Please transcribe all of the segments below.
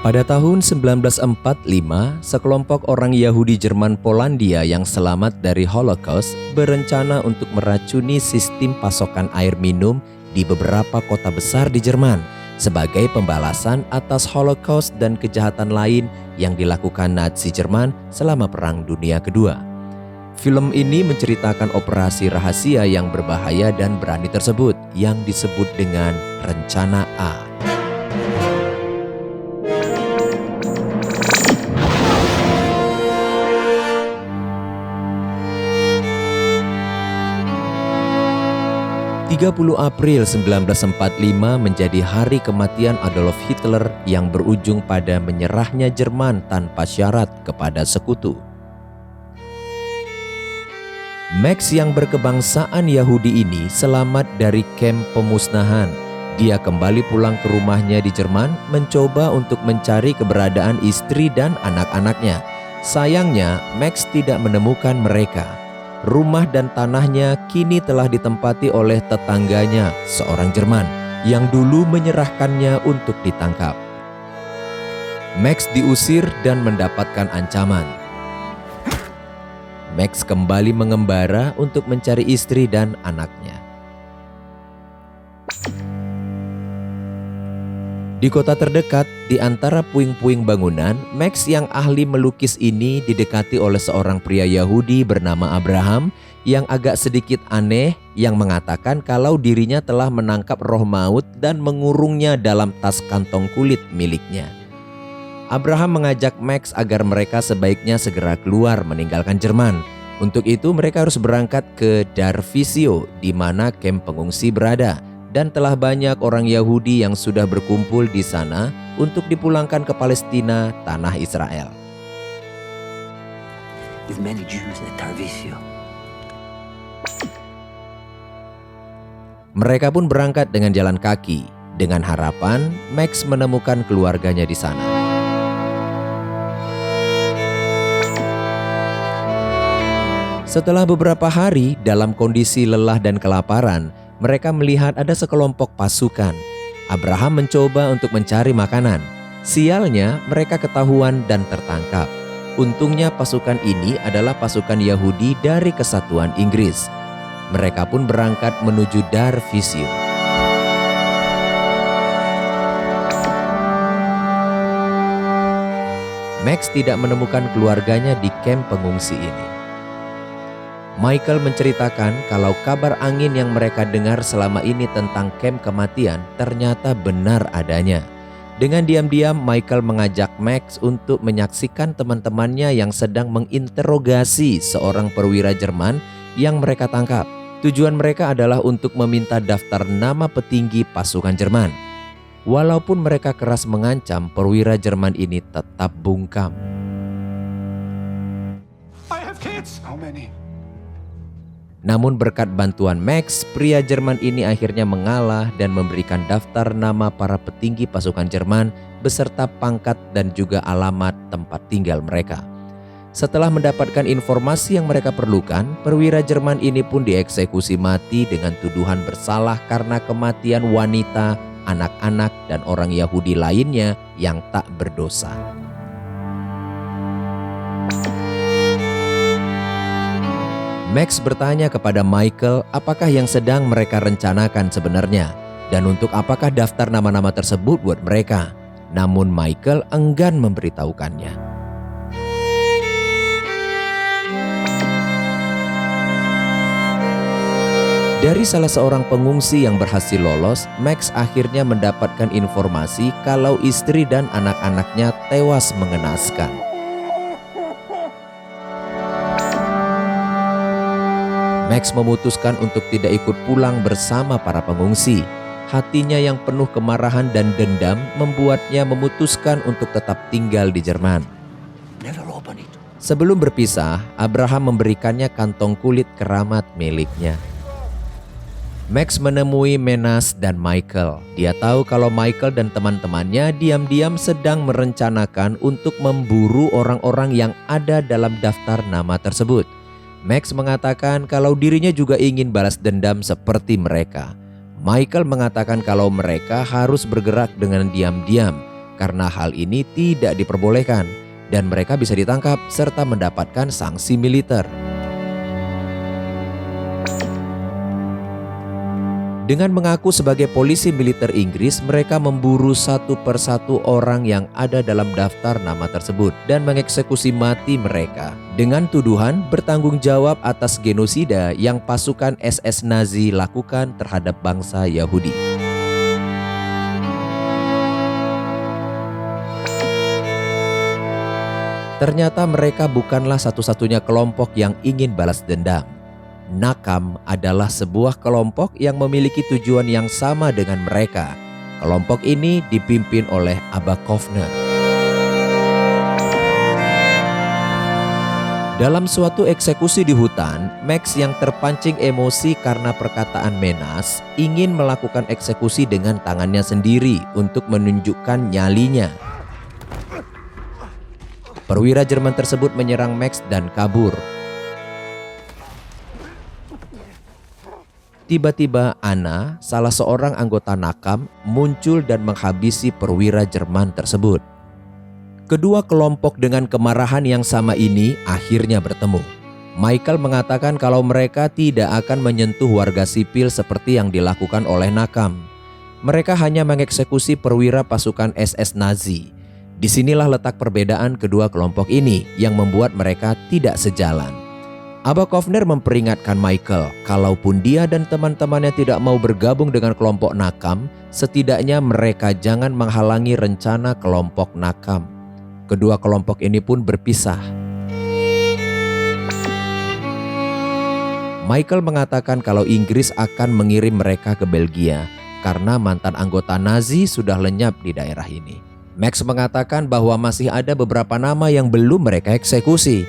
Pada tahun 1945, sekelompok orang Yahudi Jerman Polandia yang selamat dari Holocaust berencana untuk meracuni sistem pasokan air minum di beberapa kota besar di Jerman sebagai pembalasan atas Holocaust dan kejahatan lain yang dilakukan Nazi Jerman selama Perang Dunia Kedua. Film ini menceritakan operasi rahasia yang berbahaya dan berani tersebut yang disebut dengan Rencana A. April 1945 menjadi hari kematian Adolf Hitler yang berujung pada menyerahnya Jerman tanpa syarat kepada sekutu. Max yang berkebangsaan Yahudi ini selamat dari kamp pemusnahan. Dia kembali pulang ke rumahnya di Jerman mencoba untuk mencari keberadaan istri dan anak-anaknya. Sayangnya, Max tidak menemukan mereka. Rumah dan tanahnya kini telah ditempati oleh tetangganya, seorang Jerman, yang dulu menyerahkannya untuk ditangkap. Max diusir dan mendapatkan ancaman. Max kembali mengembara untuk mencari istri dan anaknya. Di kota terdekat, di antara puing-puing bangunan, Max yang ahli melukis ini didekati oleh seorang pria Yahudi bernama Abraham yang agak sedikit aneh, yang mengatakan kalau dirinya telah menangkap roh maut dan mengurungnya dalam tas kantong kulit miliknya. Abraham mengajak Max agar mereka sebaiknya segera keluar meninggalkan Jerman. Untuk itu mereka harus berangkat ke Darvisio, di mana kamp pengungsi berada. Dan telah banyak orang Yahudi yang sudah berkumpul di sana untuk dipulangkan ke Palestina, tanah Israel. Mereka pun berangkat dengan jalan kaki, dengan harapan Max menemukan keluarganya di sana. Setelah beberapa hari dalam kondisi lelah dan kelaparan, mereka melihat ada sekelompok pasukan. Abraham mencoba untuk mencari makanan. Sialnya, mereka ketahuan dan tertangkap. Untungnya pasukan ini adalah pasukan Yahudi dari Kesatuan Inggris. Mereka pun berangkat menuju Darvisio. Max tidak menemukan keluarganya di kamp pengungsi ini. Michael menceritakan kalau kabar angin yang mereka dengar selama ini tentang kamp kematian ternyata benar adanya. Dengan diam-diam, Michael mengajak Max untuk menyaksikan teman-temannya yang sedang menginterogasi seorang perwira Jerman yang mereka tangkap. Tujuan mereka adalah untuk meminta daftar nama petinggi pasukan Jerman. Walaupun mereka keras mengancam, perwira Jerman ini tetap bungkam. I have kids. How many? Namun berkat bantuan Max, pria Jerman ini akhirnya mengalah dan memberikan daftar nama para petinggi pasukan Jerman beserta pangkat dan juga alamat tempat tinggal mereka. Setelah mendapatkan informasi yang mereka perlukan, perwira Jerman ini pun dieksekusi mati dengan tuduhan bersalah karena kematian wanita, anak-anak, dan orang Yahudi lainnya yang tak berdosa. Max bertanya kepada Michael apakah yang sedang mereka rencanakan sebenarnya dan untuk apakah daftar nama-nama tersebut buat mereka. Namun Michael enggan memberitahukannya. Dari salah seorang pengungsi yang berhasil lolos, Max akhirnya mendapatkan informasi kalau istri dan anak-anaknya tewas mengenaskan. Max memutuskan untuk tidak ikut pulang bersama para pengungsi. Hatinya yang penuh kemarahan dan dendam membuatnya memutuskan untuk tetap tinggal di Jerman. Sebelum berpisah, Abraham memberikannya kantong kulit keramat miliknya. Max menemui Menas dan Michael. Dia tahu kalau Michael dan teman-temannya diam-diam sedang merencanakan untuk memburu orang-orang yang ada dalam daftar nama tersebut. Max mengatakan kalau dirinya juga ingin balas dendam seperti mereka. Michael mengatakan kalau mereka harus bergerak dengan diam-diam. karena hal ini tidak diperbolehkan dan mereka bisa ditangkap serta mendapatkan sanksi militer. Dengan mengaku sebagai polisi militer Inggris, mereka memburu satu persatu orang yang ada dalam daftar nama tersebut dan mengeksekusi mati mereka dengan tuduhan bertanggung jawab atas genosida yang pasukan SS Nazi lakukan terhadap bangsa Yahudi. Ternyata mereka bukanlah satu-satunya kelompok yang ingin balas dendam. Nakam adalah sebuah kelompok yang memiliki tujuan yang sama dengan mereka. Kelompok ini dipimpin oleh Abba Kovner. Dalam suatu eksekusi di hutan, Max yang terpancing emosi karena perkataan Menas ingin melakukan eksekusi dengan tangannya sendiri untuk menunjukkan nyalinya. Perwira Jerman tersebut menyerang Max dan kabur. Tiba-tiba Anna, salah seorang anggota Nakam, muncul dan menghabisi perwira Jerman tersebut. Kedua kelompok dengan kemarahan yang sama ini akhirnya bertemu. Michael mengatakan kalau mereka tidak akan menyentuh warga sipil seperti yang dilakukan oleh Nakam. Mereka hanya mengeksekusi perwira pasukan SS Nazi. Disinilah letak perbedaan kedua kelompok ini yang membuat mereka tidak sejalan. Abba Kovner memperingatkan Michael, kalaupun dia dan teman-temannya tidak mau bergabung dengan kelompok Nakam, setidaknya mereka jangan menghalangi rencana kelompok Nakam. Kedua kelompok ini pun berpisah. Michael mengatakan kalau Inggris akan mengirim mereka ke Belgia karena mantan anggota Nazi sudah lenyap di daerah ini. Max mengatakan bahwa masih ada beberapa nama yang belum mereka eksekusi.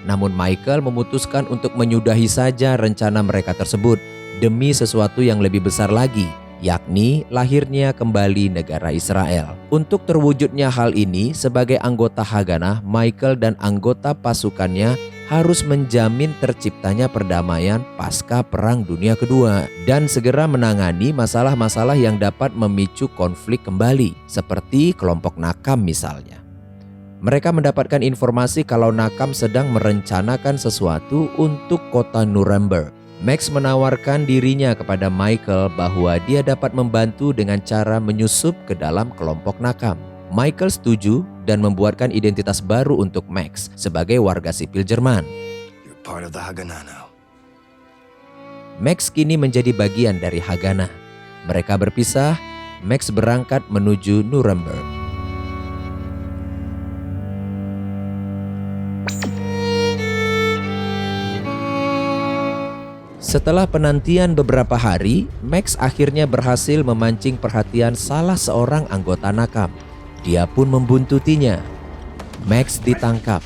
Namun Michael memutuskan untuk menyudahi saja rencana mereka tersebut demi sesuatu yang lebih besar lagi, yakni lahirnya kembali negara Israel. Untuk terwujudnya hal ini, sebagai anggota Haganah, Michael dan anggota pasukannya harus menjamin terciptanya perdamaian pasca Perang Dunia Kedua dan segera menangani masalah-masalah yang dapat memicu konflik kembali, seperti kelompok Nakam misalnya. Mereka mendapatkan informasi kalau Nakam sedang merencanakan sesuatu untuk kota Nuremberg. Max menawarkan dirinya kepada Michael bahwa dia dapat membantu dengan cara menyusup ke dalam kelompok Nakam. Michael setuju dan membuatkan identitas baru untuk Max sebagai warga sipil Jerman. You're part of the Haganah now. Max kini menjadi bagian dari Haganah. Mereka berpisah, Max berangkat menuju Nuremberg. Setelah penantian beberapa hari, Max akhirnya berhasil memancing perhatian salah seorang anggota Nakam. Dia pun membuntutinya. Max ditangkap.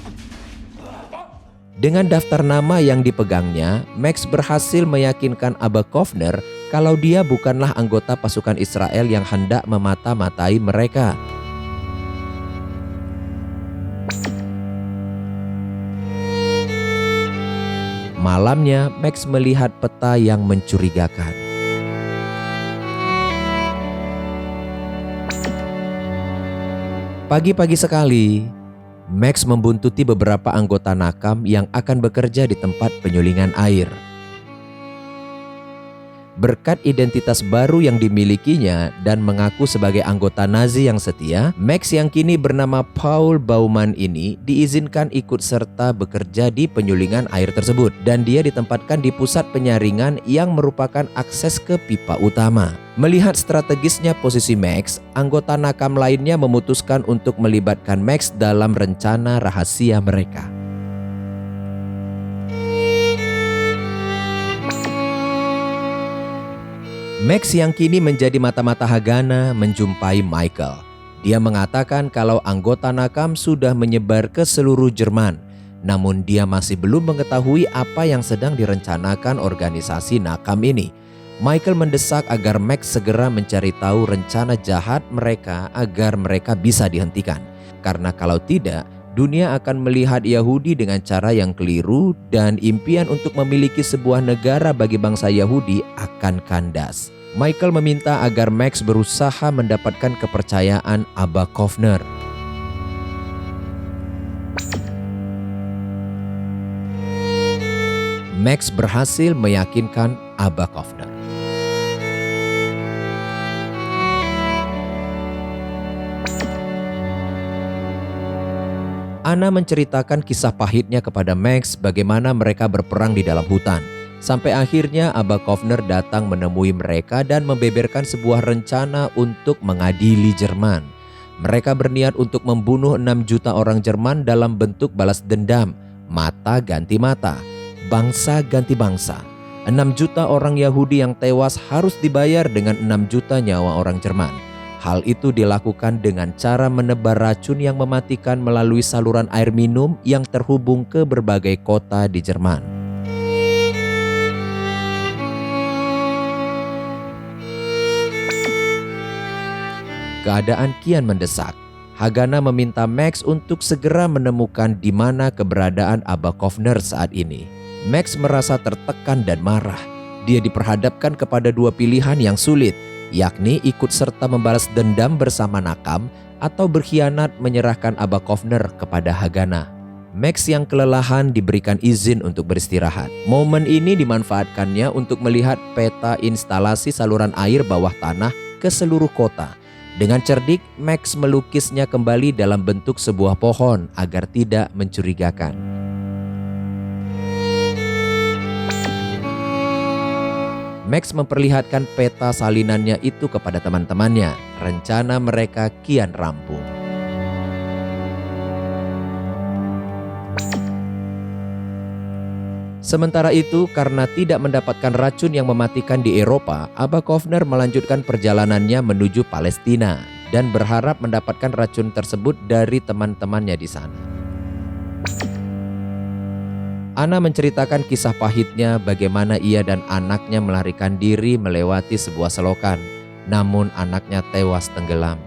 Dengan daftar nama yang dipegangnya, Max berhasil meyakinkan Abba Kovner kalau dia bukanlah anggota pasukan Israel yang hendak memata-matai mereka. Malamnya, Max melihat peta yang mencurigakan. Pagi-pagi sekali, Max membuntuti beberapa anggota Nakam yang akan bekerja di tempat penyulingan air. Berkat identitas baru yang dimilikinya dan mengaku sebagai anggota Nazi yang setia, Max yang kini bernama Paul Baumann ini diizinkan ikut serta bekerja di penyulingan air tersebut, dan dia ditempatkan di pusat penyaringan yang merupakan akses ke pipa utama. Melihat strategisnya posisi Max, anggota Nakam lainnya memutuskan untuk melibatkan Max dalam rencana rahasia mereka. Max yang kini menjadi mata-mata Haganah menjumpai Michael. Dia mengatakan kalau anggota Nakam sudah menyebar ke seluruh Jerman. Namun dia masih belum mengetahui apa yang sedang direncanakan organisasi Nakam ini. Michael mendesak agar Max segera mencari tahu rencana jahat mereka agar mereka bisa dihentikan. Karena kalau tidak, dunia akan melihat Yahudi dengan cara yang keliru dan impian untuk memiliki sebuah negara bagi bangsa Yahudi akan kandas. Michael meminta agar Max berusaha mendapatkan kepercayaan Abba Kovner. Max berhasil meyakinkan Abba Kovner. Anna menceritakan kisah pahitnya kepada Max bagaimana mereka berperang di dalam hutan. Sampai akhirnya Abba Kovner datang menemui mereka dan membeberkan sebuah rencana untuk mengadili Jerman. Mereka berniat untuk membunuh 6 juta orang Jerman dalam bentuk balas dendam, mata ganti mata, bangsa ganti bangsa. 6 juta orang Yahudi yang tewas harus dibayar dengan 6 juta nyawa orang Jerman. Hal itu dilakukan dengan cara menebar racun yang mematikan melalui saluran air minum yang terhubung ke berbagai kota di Jerman. Keadaan kian mendesak. Haganah meminta Max untuk segera menemukan di mana keberadaan Abba Kovner saat ini. Max merasa tertekan dan marah. Dia diperhadapkan kepada dua pilihan yang sulit, yakni ikut serta membalas dendam bersama Nakam atau berkhianat menyerahkan Abba Kovner kepada Haganah. Max yang kelelahan diberikan izin untuk beristirahat. Momen ini dimanfaatkannya untuk melihat peta instalasi saluran air bawah tanah ke seluruh kota. Dengan cerdik, Max melukisnya kembali dalam bentuk sebuah pohon agar tidak mencurigakan. Max memperlihatkan peta salinannya itu kepada teman-temannya. Rencana mereka kian rampung. Sementara itu, karena tidak mendapatkan racun yang mematikan di Eropa, Abba Kovner melanjutkan perjalanannya menuju Palestina dan berharap mendapatkan racun tersebut dari teman-temannya di sana. Anna menceritakan kisah pahitnya bagaimana ia dan anaknya melarikan diri melewati sebuah selokan, namun anaknya tewas tenggelam.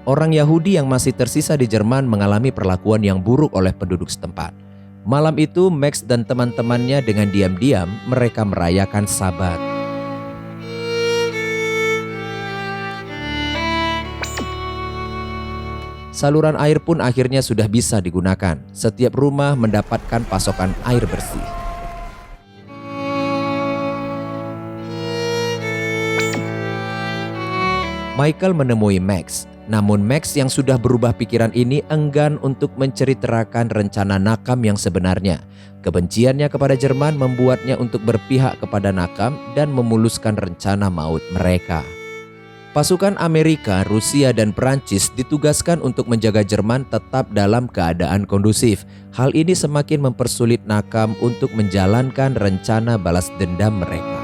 Orang Yahudi yang masih tersisa di Jerman mengalami perlakuan yang buruk oleh penduduk setempat. Malam itu Max dan teman-temannya dengan diam-diam mereka merayakan Sabat. Saluran air pun akhirnya sudah bisa digunakan. Setiap rumah mendapatkan pasokan air bersih. Michael menemui Max. Namun Max yang sudah berubah pikiran ini enggan untuk menceritakan rencana Nakam yang sebenarnya. Kebenciannya kepada Jerman membuatnya untuk berpihak kepada Nakam dan memuluskan rencana maut mereka. Pasukan Amerika, Rusia, dan Perancis ditugaskan untuk menjaga Jerman tetap dalam keadaan kondusif. Hal ini semakin mempersulit Nakam untuk menjalankan rencana balas dendam mereka.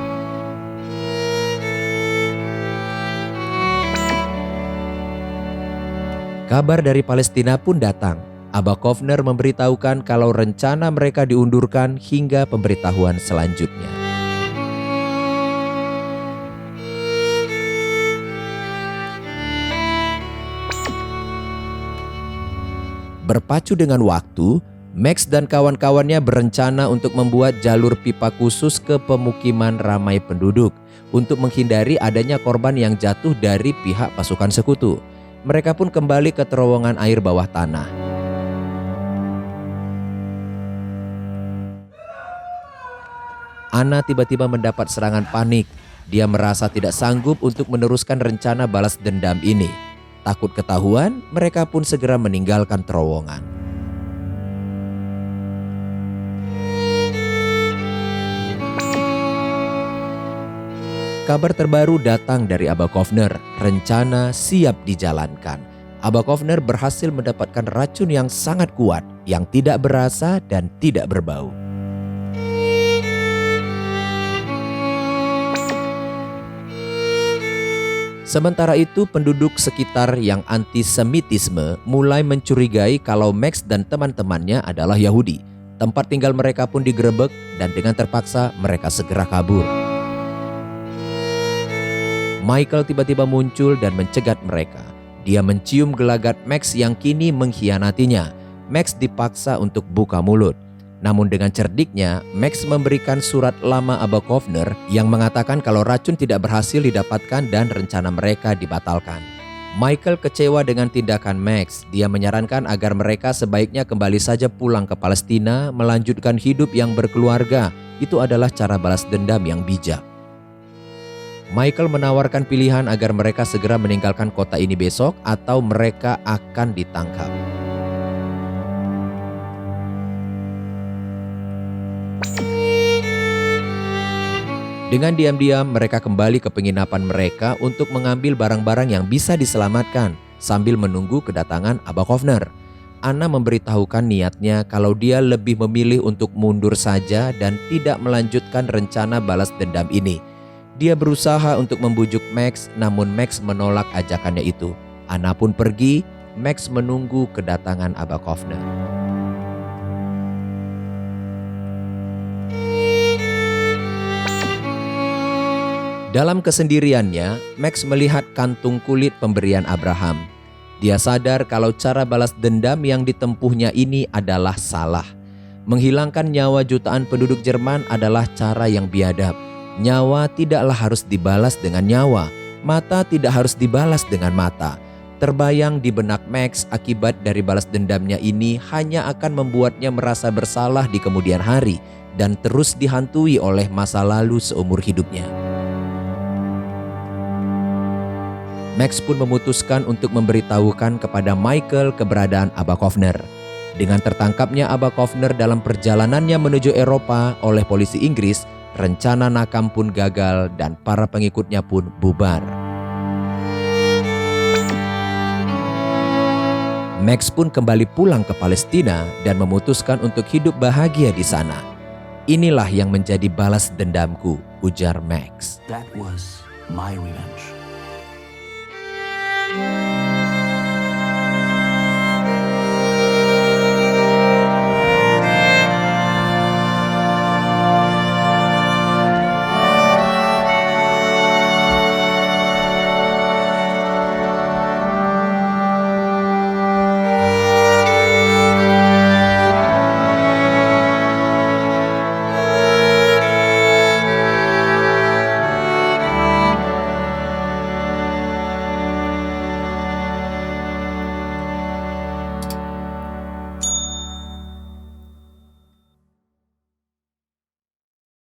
Kabar dari Palestina pun datang. Abba Kovner memberitahukan kalau rencana mereka diundurkan hingga pemberitahuan selanjutnya. Berpacu dengan waktu, Max dan kawan-kawannya berencana untuk membuat jalur pipa khusus ke pemukiman ramai penduduk untuk menghindari adanya korban yang jatuh dari pihak pasukan sekutu. Mereka pun kembali ke terowongan air bawah tanah. Anna tiba-tiba mendapat serangan panik. Dia merasa tidak sanggup untuk meneruskan rencana balas dendam ini. Takut ketahuan, mereka pun segera meninggalkan terowongan. Kabar terbaru datang dari Abba Kovner. Rencana siap dijalankan. Abba Kovner berhasil mendapatkan racun yang sangat kuat, yang tidak berasa dan tidak berbau. Sementara itu, penduduk sekitar yang antisemitisme mulai mencurigai kalau Max dan teman-temannya adalah Yahudi. Tempat tinggal mereka pun digerebek dan dengan terpaksa mereka segera kabur. Michael tiba-tiba muncul dan mencegat mereka. Dia mencium gelagat Max yang kini mengkhianatinya. Max dipaksa untuk buka mulut. Namun dengan cerdiknya, Max memberikan surat lama Abba Kovner yang mengatakan kalau racun tidak berhasil didapatkan dan rencana mereka dibatalkan. Michael kecewa dengan tindakan Max. Dia menyarankan agar mereka sebaiknya kembali saja pulang ke Palestina, melanjutkan hidup yang berkeluarga. Itu adalah cara balas dendam yang bijak. Michael menawarkan pilihan agar mereka segera meninggalkan kota ini besok atau mereka akan ditangkap. Dengan diam-diam mereka kembali ke penginapan mereka untuk mengambil barang-barang yang bisa diselamatkan sambil menunggu kedatangan Abba Kovner. Anna memberitahukan niatnya kalau dia lebih memilih untuk mundur saja dan tidak melanjutkan rencana balas dendam ini. Dia berusaha untuk membujuk Max, namun Max menolak ajakannya itu. Anna pun pergi, Max menunggu kedatangan Abba Kovner. Dalam kesendiriannya, Max melihat kantung kulit pemberian Abraham. Dia sadar kalau cara balas dendam yang ditempuhnya ini adalah salah. Menghilangkan nyawa jutaan penduduk Jerman adalah cara yang biadab. Nyawa tidaklah harus dibalas dengan nyawa, mata tidak harus dibalas dengan mata. Terbayang di benak Max akibat dari balas dendamnya ini hanya akan membuatnya merasa bersalah di kemudian hari dan terus dihantui oleh masa lalu seumur hidupnya. Max pun memutuskan untuk memberitahukan kepada Michael keberadaan Abba Kovner. Dengan tertangkapnya Abba Kovner dalam perjalanannya menuju Eropa oleh polisi Inggris, rencana nakam pun gagal dan para pengikutnya pun bubar. Max pun kembali pulang ke Palestina dan memutuskan untuk hidup bahagia di sana. Inilah yang menjadi balas dendamku, ujar Max. That was my revenge.